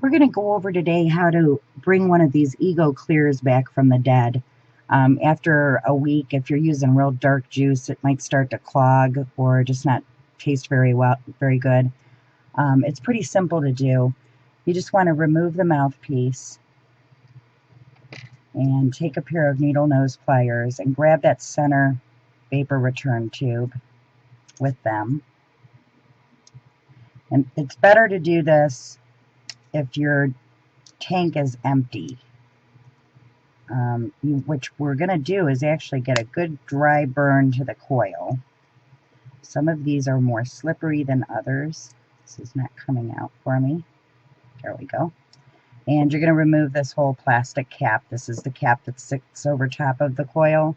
We're going to go over today how to bring one of these eGo clears back from the dead. After a week, if you're using real dark juice, it might start to clog or just not taste very good. It's pretty simple to do. You just want to remove the mouthpiece and take a pair of needle nose pliers and grab that center vapor return tube with them. And it's better to do this if your tank is empty. Which we're going to do is actually get a good dry burn to the coil. Some of these are more slippery than others. This is not coming out for me. There we go. And you're going to remove this whole plastic cap. This is the cap that sits over top of the coil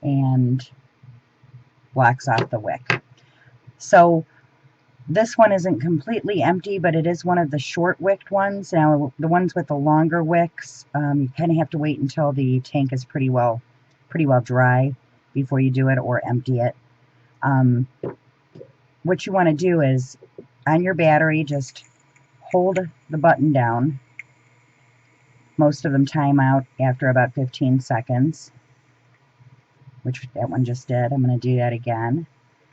and blocks off the wick. So this one isn't completely empty, but it is one of the short wicked ones. Now, the ones with the longer wicks, you kind of have to wait until the tank is pretty well dry before you do it or empty it. What you want to do is, on your battery, just hold the button down. Most of them time out after about 15 seconds, which that one just did. I'm going to do that again.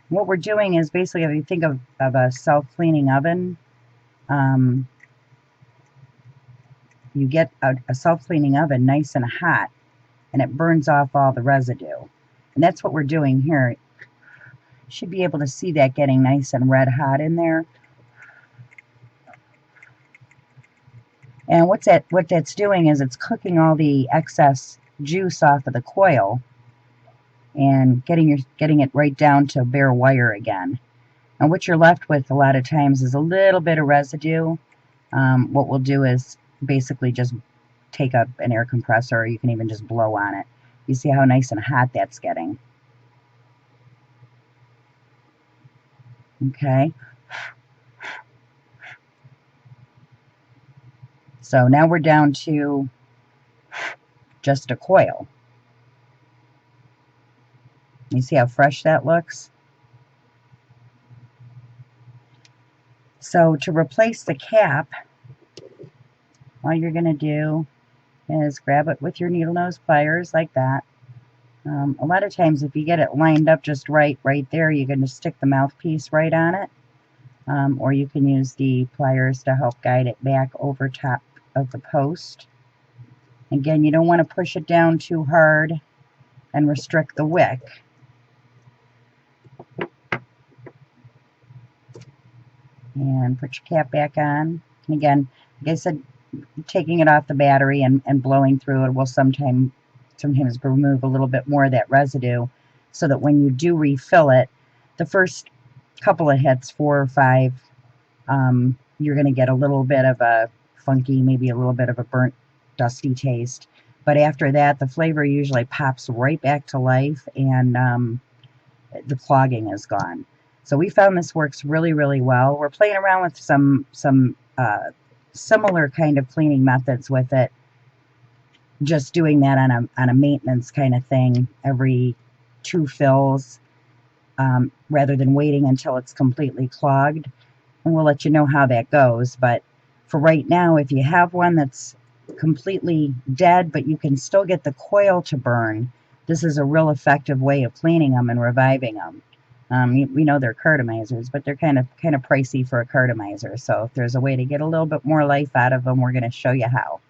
What we're doing is basically, if you think of a self-cleaning oven, you get a self-cleaning oven nice and hot, and it burns off all the residue. And that's what we're doing here. You should be able to see that getting nice and red hot in there. And what that's doing is it's cooking all the excess juice off of the coil and getting it right down to bare wire again. And what you're left with a lot of times is a little bit of residue. What we'll do is basically just take up an air compressor, or you can even just blow on it. You see how nice and hot that's getting. Okay. So now we're down to just a coil. You see how fresh that looks? So to replace the cap, all you're going to do is grab it with your needle nose pliers like that. A lot of times if you get it lined up just right there, you're going to stick the mouthpiece right on it. Or you can use the pliers to help guide it back over top of the post. Again, you don't want to push it down too hard and restrict the wick. And put your cap back on. And again, like I said, taking it off the battery and blowing through it will sometimes remove a little bit more of that residue, so that when you do refill it, the first couple of hits, 4 or 5, you're going to get a little bit of a funky, maybe a little bit of a burnt, dusty taste. But after that, the flavor usually pops right back to life, and the clogging is gone. So we found this works really, really well. We're playing around with some similar kind of cleaning methods with it. Just doing that on a maintenance kind of thing every 2 fills, rather than waiting until it's completely clogged. And we'll let you know how that goes. But for right now, if you have one that's completely dead, but you can still get the coil to burn, this is a real effective way of cleaning them and reviving them. We know they're Cartomizers, but they're kind of pricey for a Cartomizer. So if there's a way to get a little bit more life out of them, we're going to show you how.